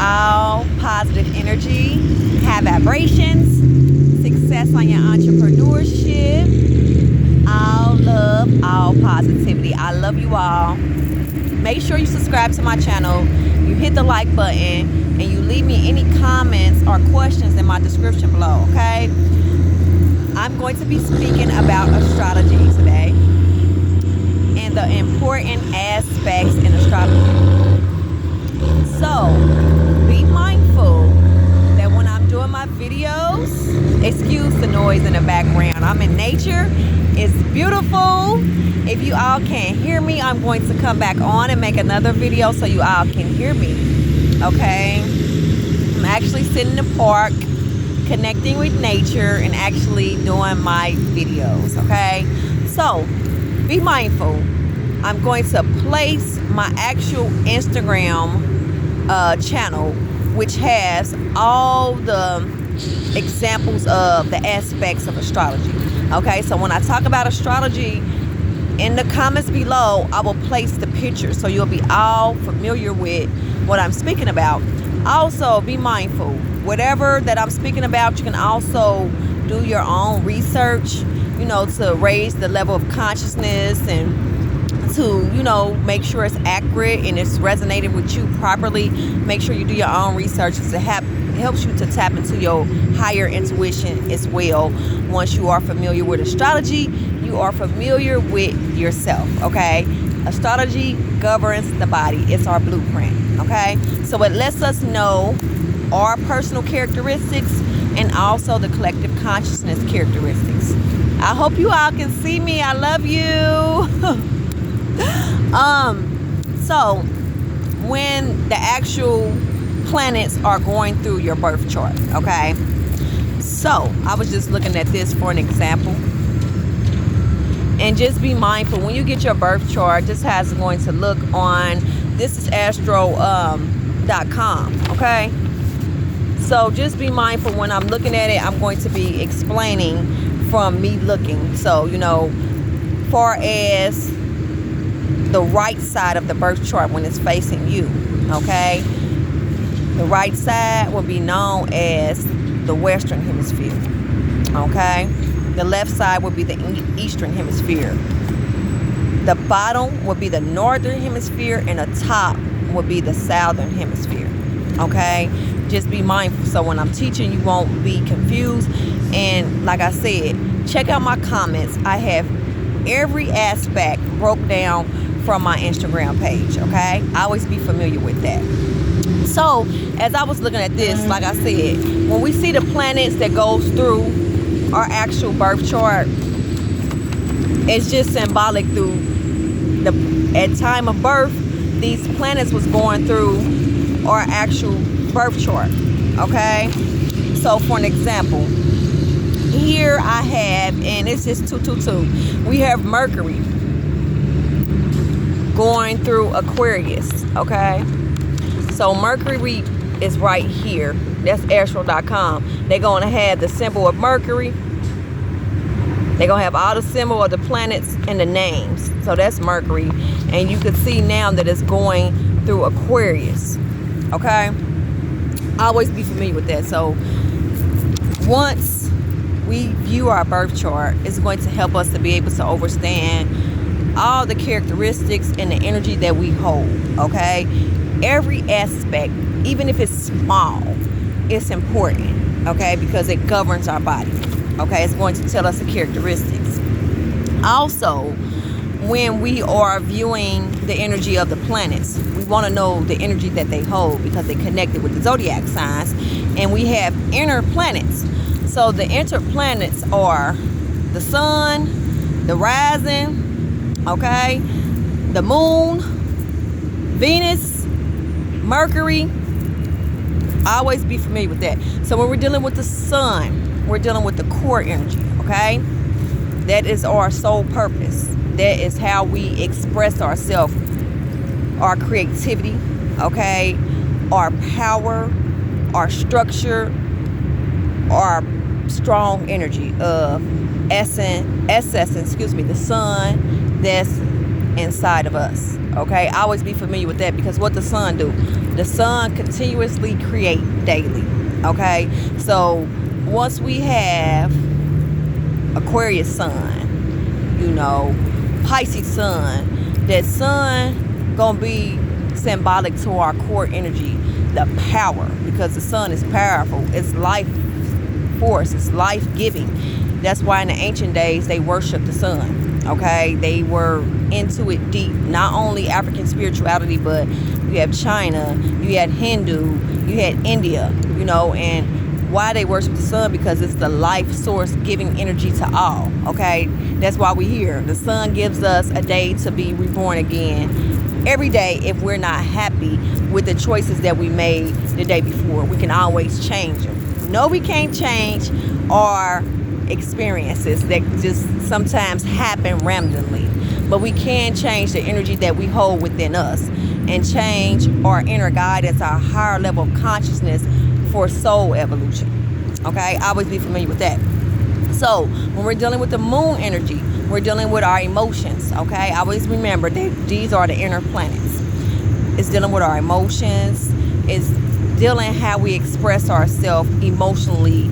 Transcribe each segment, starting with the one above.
all positive energy, high vibrations, success on your entrepreneurship, all love, all positivity. I love you all. Make sure you subscribe to my channel, you hit the like button, and you leave me any comments or questions in my description below, okay? I'm going to be speaking about astrology today and the important aspects in astrology. So, be mindful that when I'm doing my videos, excuse the noise in the background. I'm in nature. It's beautiful. If you all can't hear me, I'm going to come back on and make another video so you all can hear me. Okay? I'm actually sitting in the park, connecting with nature and actually doing my videos. Okay? So, be mindful. I'm going to place my actual Instagram channel, which has all the examples of the aspects of astrology. Okay, so when I talk about astrology, in the comments below I will place the picture so you'll be all familiar with what I'm speaking about. Also, be mindful, whatever that I'm speaking about, you can also do your own research, you know, to raise the level of consciousness and to, you know, make sure it's accurate and it's resonating with you properly. Make sure you do your own research because it helps you to tap into your higher intuition as well. Once you are familiar with astrology, you are familiar with yourself, okay? Astrology governs the body. It's our blueprint, okay? So it lets us know our personal characteristics and also the collective consciousness characteristics. I hope you all can see me. I love you. So when the actual planets are going through your birth chart, okay? So I was just looking at this for an example. And just be mindful when you get your birth chart, this has going to look on thisisastro.com, okay? So just be mindful when I'm looking at it, I'm going to be explaining from me looking. So, you know, far as the right side of the birth chart when it's facing you, okay? The right side will be known as the Western Hemisphere, okay? The left side would be the Eastern Hemisphere. The bottom would be the Northern Hemisphere, and the top would be the Southern Hemisphere, okay? Just be mindful so when I'm teaching, you won't be confused. And like I said, check out my comments. I have every aspect broke down from my Instagram page, okay? I always be familiar with that. So as I was looking at this, like I said, when we see the planets that goes through our actual birth chart, it's just symbolic through at time of birth, these planets was going through our actual birth chart, okay? So for an example, here I have, and it's just 222, we have Mercury going through Aquarius, okay? So Mercury is right here. That's Astro.com. They're going to have the symbol of Mercury. They're going to have all the symbol of the planets and the names. So that's Mercury. And you can see now that it's going through Aquarius, okay? Always be familiar with that. So once we view our birth chart, it's going to help us to be able to understand all the characteristics and the energy that we hold, okay? Every aspect, even if it's small, it's important, okay? Because it governs our body, okay? It's going to tell us the characteristics. Also, when we are viewing the energy of the planets, we want to know the energy that they hold because they connected with the zodiac signs, and we have inner planets. So the inner planets are the sun, the rising, okay, the moon, Venus, Mercury. Always be familiar with that. So when we're dealing with the sun, we're dealing with the core energy, okay? That is our sole purpose. That is how we express ourselves, our creativity, okay? Our power, our structure, our strong energy of the sun that's inside of us, okay? Always be familiar with that, because what the sun do? The sun continuously create daily. Okay, so once we have Aquarius sun, Pisces sun, that sun gonna be symbolic to our core energy, the power, because the sun is powerful. It's life force. It's life-giving. That's why in the ancient days they worshiped the sun. Okay, they were into it deep. Not only African spirituality, but you have China, you had Hindu, you had India. And why they worship the sun? Because it's the life source giving energy to all. Okay, that's why we're here. The sun gives us a day to be reborn again. Every day, if we're not happy with the choices that we made the day before, we can always change them. No, we can't change our experiences that just sometimes happen randomly, but we can change the energy that we hold within us and change our inner guidance, our higher level of consciousness for soul evolution. Okay, always be familiar with that. So when we're dealing with the moon energy, we're dealing with our emotions. Okay, always remember that these are the inner planets. It's dealing with our emotions. It's dealing how we express ourselves emotionally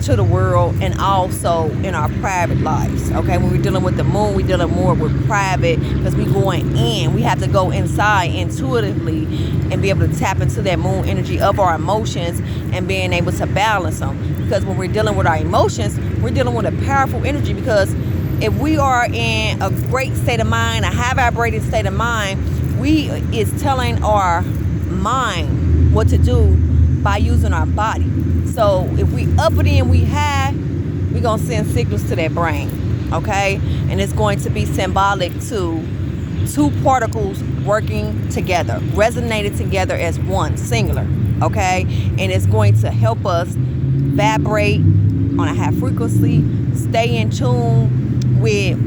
to the world and also in our private lives. Okay, when we're dealing with the moon, we're dealing more with private, because we're going in. We have to go inside intuitively and be able to tap into that moon energy of our emotions and being able to balance them. Because when we're dealing with our emotions, we're dealing with a powerful energy, because if we are in a great state of mind, a high vibrating state of mind, we is telling our mind what to do by using our body. So if we uppity and we high, we're going to send signals to that brain. Okay, and it's going to be symbolic to two particles working together, resonated together as one, singular. Okay, and it's going to help us vibrate on a high frequency, stay in tune with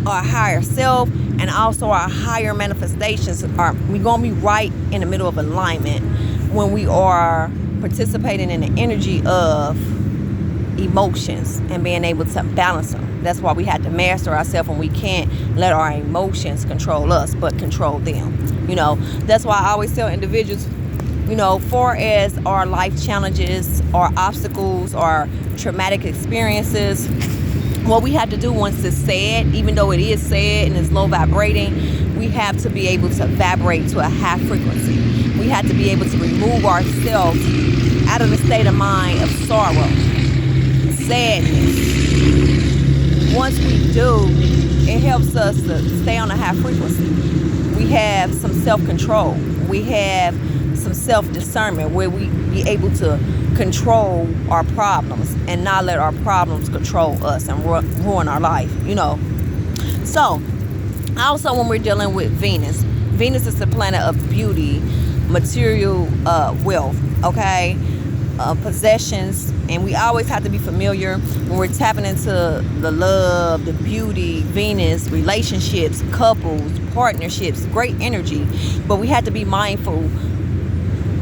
our higher self, and also our higher manifestations. We're going to be right in the middle of alignment when we are participating in the energy of emotions and being able to balance them. That's why we have to master ourselves, and we can't let our emotions control us, but control them. That's why I always tell individuals, far as our life challenges, our obstacles, our traumatic experiences, what we have to do once it's sad, even though it is sad and it's low vibrating, we have to be able to vibrate to a high frequency. We have to be able to remove ourselves out of the state of mind of sorrow, sadness. Once we do, it helps us to stay on a high frequency. We have some self-control. We have some self-discernment where we be able to control our problems and not let our problems control us and ruin our life, So, also when we're dealing with Venus is the planet of beauty, material wealth, okay, possessions, and we always have to be familiar when we're tapping into the love, the beauty, Venus, relationships, couples, partnerships, great energy, but we have to be mindful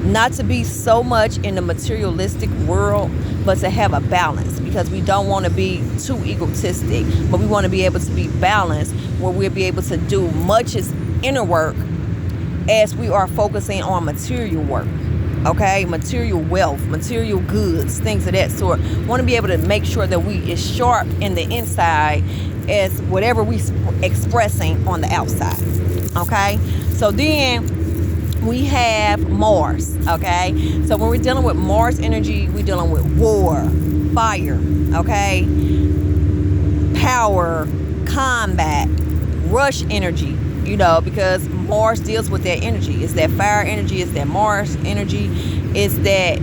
not to be so much in the materialistic world, but to have a balance, because we don't want to be too egotistic, but we want to be able to be balanced where we'll be able to do much as inner work as we are focusing on material work. Okay, material wealth, material goods, things of that sort. Want to be able to make sure that we is sharp in the inside as whatever we expressing on the outside. Okay, so then we have Mars. Okay, so when we're dealing with Mars energy, we're dealing with war, fire, okay, power, combat, rush energy, because Mars deals with that energy. It's that fire energy, it's that Mars energy, it's that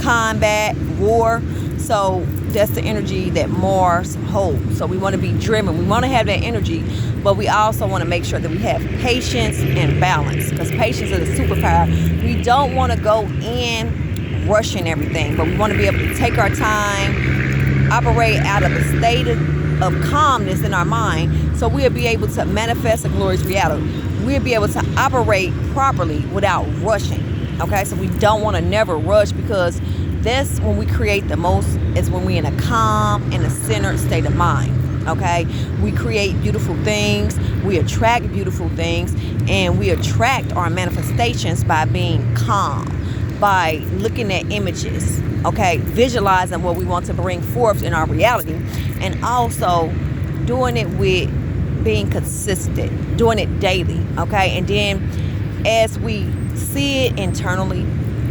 combat, war. So that's the energy that Mars holds. So we want to be driven. We want to have that energy, but we also want to make sure that we have patience and balance, because patience is a superpower. We don't want to go in rushing everything, but we want to be able to take our time, operate out of a state of calmness in our mind, so we'll be able to manifest a glorious reality. We'll be able to operate properly without rushing. Okay, so we don't want to never rush, because that's when we create the most, is when we're in a calm and a centered state of mind. Okay, we create beautiful things, we attract beautiful things, and we attract our manifestations by being calm, by looking at images, okay, visualizing what we want to bring forth in our reality, and also doing it with being consistent, doing it daily, okay. And then as we see it internally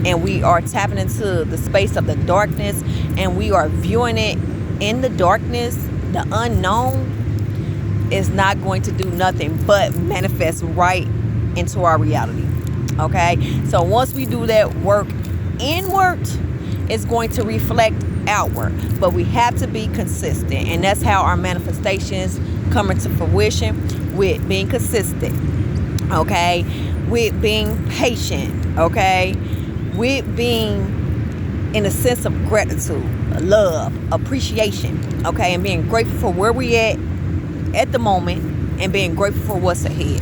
and we are tapping into the space of the darkness and we are viewing it in the darkness, the unknown is not going to do nothing but manifest right into our reality, okay. So once we do that work inward, it's going to reflect outward, but we have to be consistent, and that's how our manifestations come into fruition, with being consistent, okay, with being patient, okay, with being in a sense of gratitude, love, appreciation, okay, and being grateful for where we at the moment, and being grateful for what's ahead.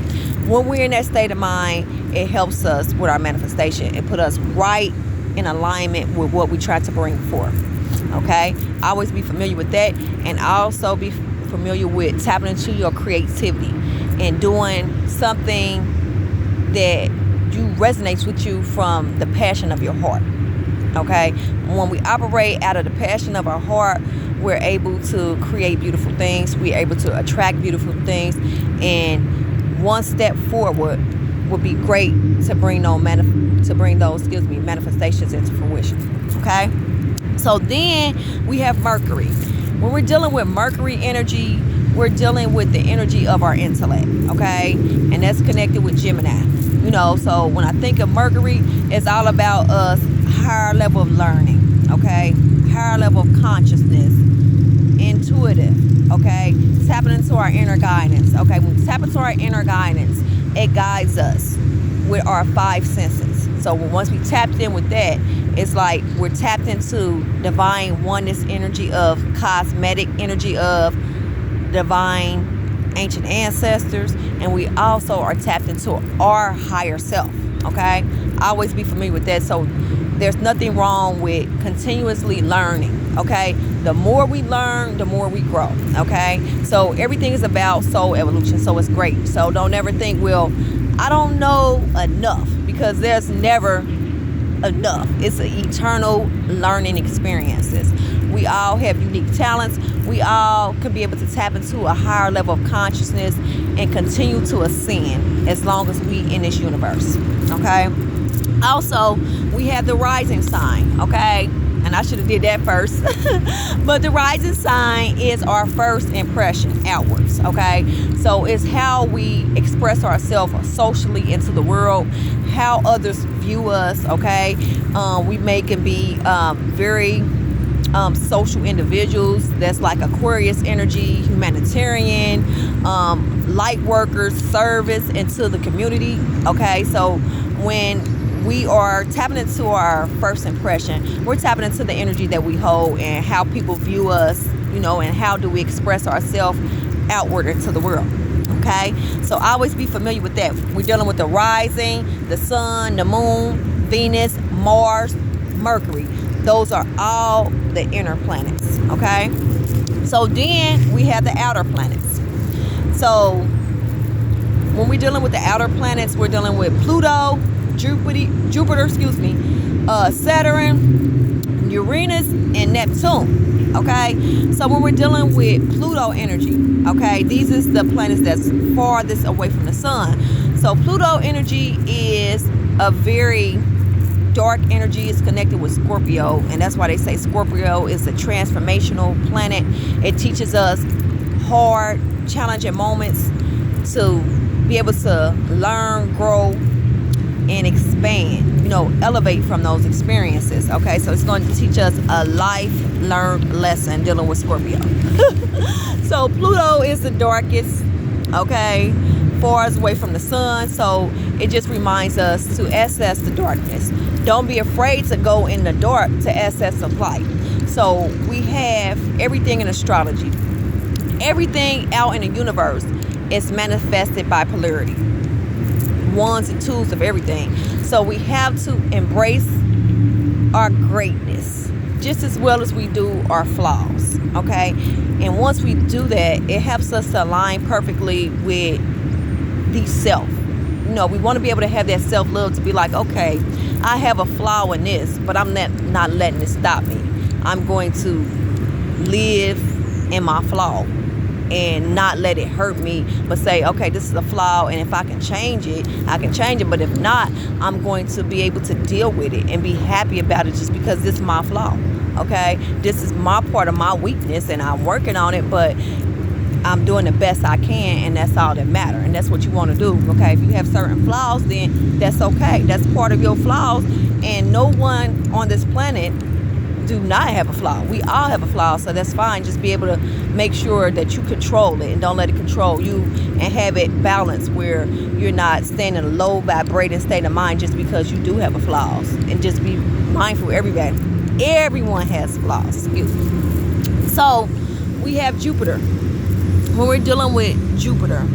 When we're in that state of mind, it helps us with our manifestation. It put us right in alignment with what we try to bring forth, okay. Always be familiar with that, and also be familiar with tapping into your creativity and doing something that resonates with you from the passion of your heart, okay. When we operate out of the passion of our heart, we're able to create beautiful things, we're able to attract beautiful things, and one step forward would be great to bring those manifestations into fruition, okay. So then we have Mercury. When we're dealing with Mercury energy, we're dealing with the energy of our intellect, okay, and that's connected with Gemini. So when I think of Mercury, it's all about us higher level of learning, okay, higher level of consciousness, intuitive, okay, tapping into our inner guidance, okay. When we tap into our inner guidance, it guides us with our 5 senses. So once we tapped in with that, it's like we're tapped into divine oneness energy, of cosmetic energy, of divine ancient ancestors, and we also are tapped into our higher self, okay. Always be familiar with that. So there's nothing wrong with continuously learning, okay. The more we learn, the more we grow, okay. So everything is about soul evolution, so it's great. So don't ever think, well, I don't know enough, because there's never enough. It's an eternal learning experiences. We all have unique talents. We all could be able to tap into a higher level of consciousness and continue to ascend as long as we in this universe, okay. Also, we have the rising sign, okay, and I should have did that first. But the rising sign is our first impression outwards, okay. So it's how we express ourselves socially into the world, how others view us, okay. We can be very social individuals. That's like Aquarius energy, humanitarian, light workers, service into the community, okay. So when we are tapping into our first impression, we're tapping into the energy that we hold and how people view us, and how do we express ourselves outward into the world, okay. So always be familiar with that. We're dealing with the rising, the sun, the moon, Venus, Mars, Mercury. Those are all the inner planets, okay. So then we have the outer planets. So when we're dealing with the outer planets, we're dealing with Pluto, Jupiter, Saturn, Uranus, and Neptune, okay. So when we're dealing with Pluto energy, okay, these is the planets that's farthest away from the sun. So Pluto energy is a very dark energy. Is connected with Scorpio, and that's why they say Scorpio is a transformational planet. It teaches us hard, challenging moments to be able to learn, grow, and expand, elevate from those experiences, okay. So it's going to teach us a life learned lesson dealing with Scorpio. So Pluto is the darkest, okay, farthest away from the sun. So it just reminds us to access the darkness. Don't be afraid to go in the dark to access the light. So we have everything in astrology. Everything out in the universe is manifested by polarity. Ones and twos of everything. So we have to embrace our greatness just as well as we do our flaws, okay. And once we do that, it helps us to align perfectly with the self. We want to be able to have that self-love to be like, okay, I have a flaw in this, but I'm not letting it stop me. I'm going to live in my flaw and not let it hurt me, but say, okay, this is a flaw, and if I can change it, I can change it. But if not, I'm going to be able to deal with it and be happy about it just because this is my flaw. Okay, this is my part of my weakness, and I'm working on it, but I'm doing the best I can, and that's all that matters. And that's what you want to do. Okay, if you have certain flaws, then that's okay. That's part of your flaws, and no one on this planet do not have a flaw. We all have a flaw, so that's fine. Just be able to make sure that you control it and don't let it control you, and have it balanced where you're not staying in a low vibrating state of mind just because you do have a flaws. And just be mindful. Everyone has flaws. So we have Jupiter. When we're dealing with Jupiter,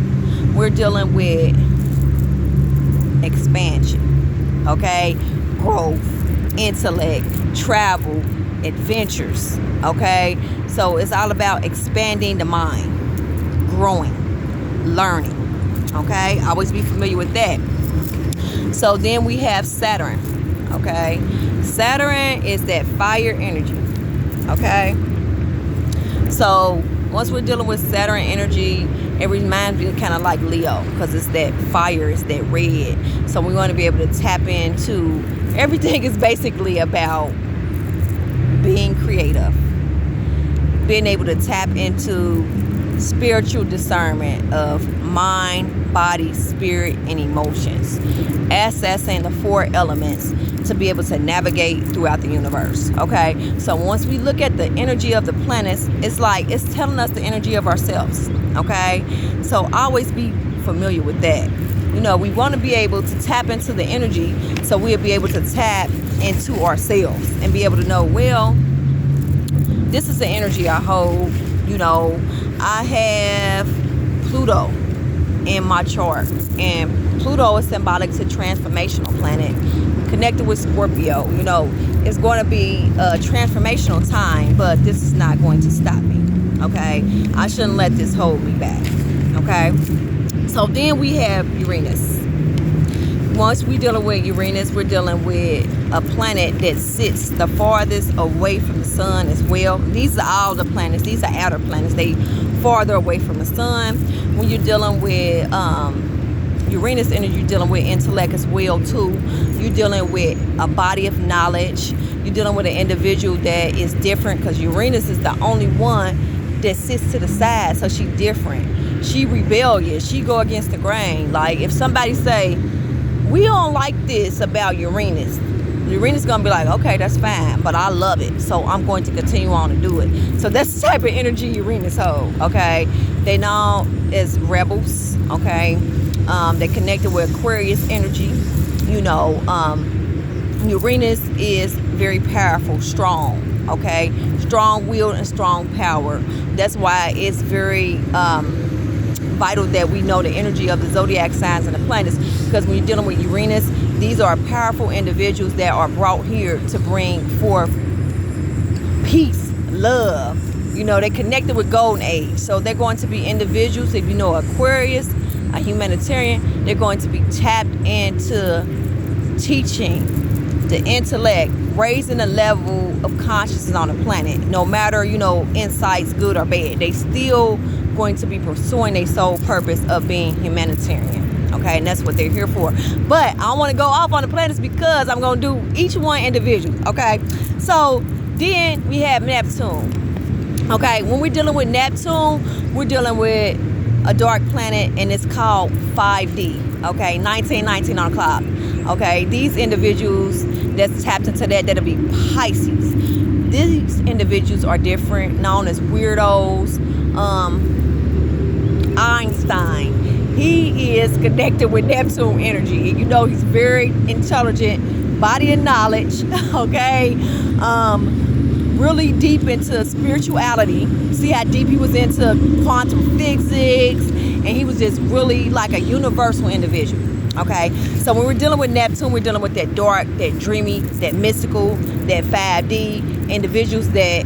we're dealing with expansion, okay? Growth, intellect, travel, adventures, okay? So it's all about expanding the mind, growing, learning, okay? Always be familiar with that. So then we have Saturn, okay? Saturn is that fire energy, okay? So once we're dealing with Saturn energy, it reminds me kind of like Leo, because it's that fire, it's that red. So we want to be able to tap into, everything is basically about being creative, being able to tap into spiritual discernment of mind, body, spirit, and emotions, accessing the 4 elements to be able to navigate throughout the universe. Okay, so once we look at the energy of the planets, it's like it's telling us the energy of ourselves. Okay, so always be familiar with that. We want to be able to tap into the energy, so we'll be able to tap into ourselves and be able to know, well, this is the energy I hold. I have Pluto in my chart, and Pluto is symbolic to transformational planet, connected with Scorpio. It's going to be a transformational time, but this is not going to stop me. Okay, I shouldn't let this hold me back. Okay, so then we have Uranus. Once we're dealing with Uranus, we're dealing with a planet that sits the farthest away from the sun as well. These are all the planets. These are outer planets. They farther away from the sun. When you're dealing with Uranus energy, you're dealing with intellect as well too. You're dealing with a body of knowledge. You're dealing with an individual that is different, because Uranus is the only one that sits to the side. So she's different. She rebellious. She go against the grain. Like if somebody say, we don't like this about Uranus, Uranus gonna be like, okay, that's fine, but I love it, so I'm going to continue on to do it. So that's the type of energy Uranus hold. Okay, they known as rebels. Okay, they connected with Aquarius energy. Uranus is very powerful, strong. Okay, strong-willed and strong power. That's why it's very vital that we know the energy of the zodiac signs and the planets, because when you're dealing with Uranus, these are powerful individuals that are brought here to bring forth peace, love. They connected with golden age, so they're going to be individuals. If you know Aquarius, a humanitarian, they're going to be tapped into teaching the intellect, raising the level of consciousness on the planet. No matter insights, good or bad, they still going to be pursuing their sole purpose of being humanitarian. Okay, and that's what they're here for. But I don't want to go off on the planets, because I'm going to do each one individually. Okay, so then we have Neptune. Okay, when we're dealing with Neptune, we're dealing with a dark planet, and it's called 5D. Okay, 1919 on the clock. Okay, these individuals that's tapped into that'll be Pisces. These individuals are different, known as weirdos. Einstein, he is connected with Neptune energy. He's very intelligent, body of knowledge. Okay, really deep into spirituality. See how deep he was into quantum physics, and he was just really like a universal individual. Okay, so when we're dealing with Neptune, we're dealing with that dark, that dreamy, that mystical, that 5D individuals that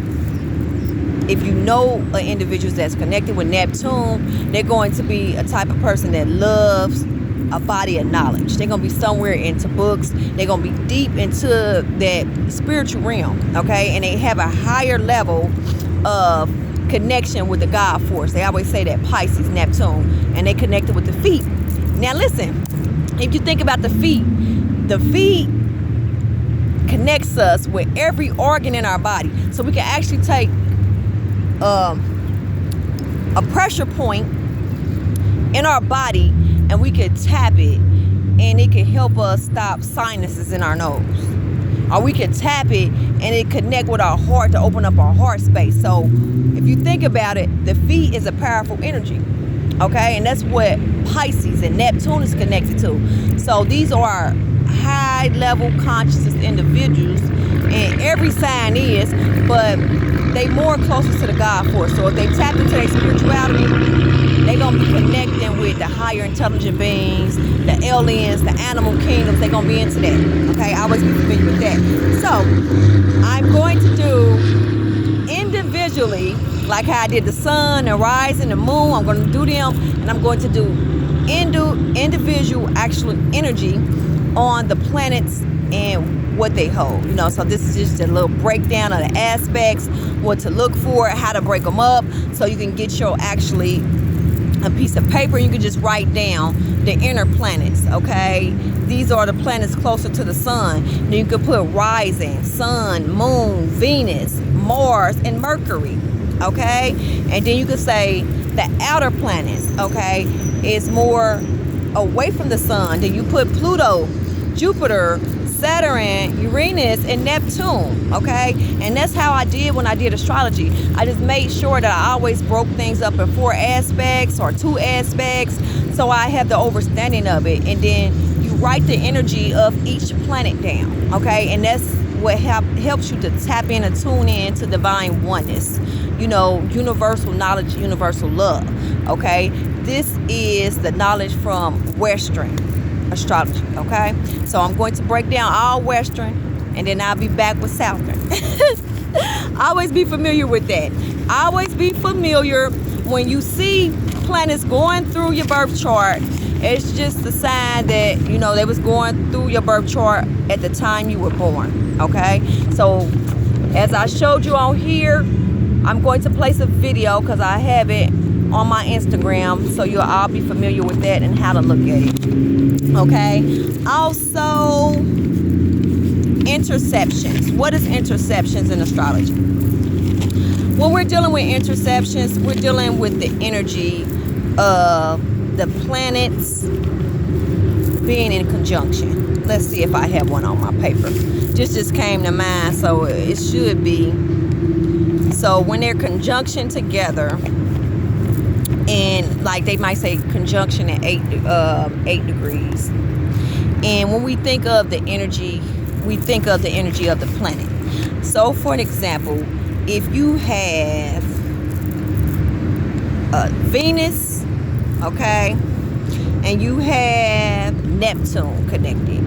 if you know an individual that's connected with Neptune, they're going to be a type of person that loves a body of knowledge. They're going to be somewhere into books. They're going to be deep into that spiritual realm, okay? And they have a higher level of connection with the God force. They always say that Pisces, Neptune, and they connected with the feet. Now listen, if you think about the feet connects us with every organ in our body. So we can actually take a pressure point in our body and we could tap it, and it can help us stop sinuses in our nose. Or we can tap it and it connect with our heart to open up our heart space. So if you think about it, the feet is a powerful energy, okay? And that's what Pisces and Neptune is connected to. So these are high level consciousness individuals, and every sign is, but they more closer to the God force. So if they tap into their spirituality, they're going to be connecting with the higher intelligent beings, the aliens, the animal kingdoms. They're going to be into that. Okay, I always be familiar with that. So I'm going to do individually, like how I did the sun, the rising, the moon. I'm going to do them, and I'm going to do individual actual energy on the planets and what they hold. You know, so this is just a little breakdown of the aspects, what to look for, how to break them up, so you can get your actually a piece of paper. You can just write down the inner planets, okay? These are the planets closer to the sun. Then you could put rising, sun, moon, Venus, Mars, and Mercury, okay? And then you could say the outer planets, okay, is more away from the sun. Then you put Pluto, Jupiter, Saturn, Uranus, and Neptune, okay? And that's how I did when I did astrology. I just made sure that I always broke things up in 4 aspects or 2 aspects, so I have the understanding of it. And then you write the energy of each planet down, okay? And that's what helps you to tap in and tune in to divine oneness, you know, universal knowledge, universal love, okay? This is the knowledge from Western astrology, okay? So I'm going to break down all Western, and then I'll be back with Southern. Always be familiar with that. Always be familiar when you see planets going through your birth chart. It's just a sign that, you know, they was going through your birth chart at the time you were born, okay? So as I showed you on here, I'm going to place a video because I have it on my Instagram, so you'll all be familiar with that and how to look at it, okay? Also, interceptions. What is interceptions in astrology? When we're dealing with interceptions, we're dealing with the energy of the planets being in conjunction. Let's see if I have one on my paper. Just came to mind, so it should be. So when they're conjunction together, and like they might say conjunction at 8 degrees. And when we think of the energy, we think of the energy of the planet. So for an example, if you have Venus, okay, and you have Neptune connected,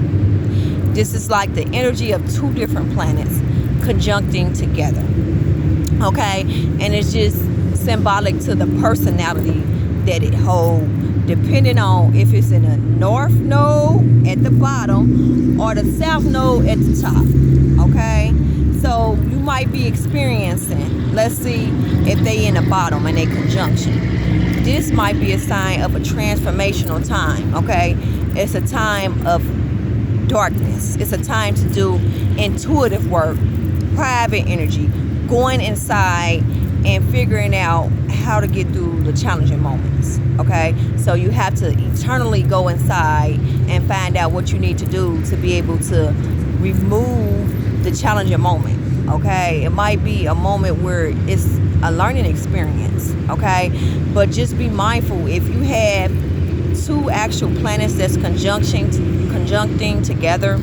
this is like the energy of 2 different planets conjuncting together, okay? And it's just symbolic to the personality that it holds, depending on if it's in the north node at the bottom or the south node at the top, okay? So you might be experiencing, let's see if they in the bottom and they conjunction. This might be a sign of a transformational time, okay? It's a time of darkness. It's a time to do intuitive work, private energy, going inside and figuring out how to get through the challenging moments, okay? So you have to eternally go inside and find out what you need to do to be able to remove the challenging moment, okay? It might be a moment where it's a learning experience, okay? But just be mindful, if you have 2 actual planets that's conjuncting together,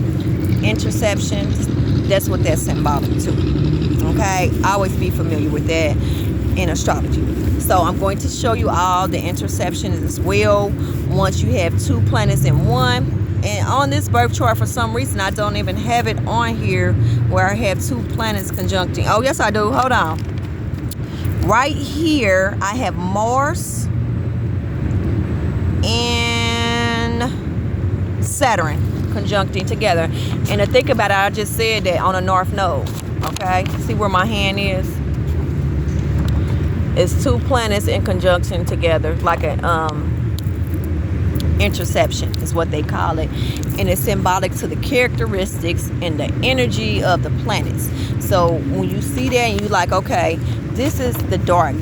interceptions, that's what that's symbolic to, okay? Always be familiar with that in astrology. So I'm going to show you all the interceptions as well once you have 2 planets in one. And on this birth chart, for some reason, I don't even have it on here where I have 2 planets conjuncting. Oh, yes, I do. Hold on. Right here, I have Mars and Saturn conjuncting together. And to think about it, I just said that on a north node. Okay, see where my hand is? It's two planets in conjunction together, like an interception is what they call it, and it's symbolic to the characteristics and the energy of the planets. So when you see that and you like, okay, this is the dark,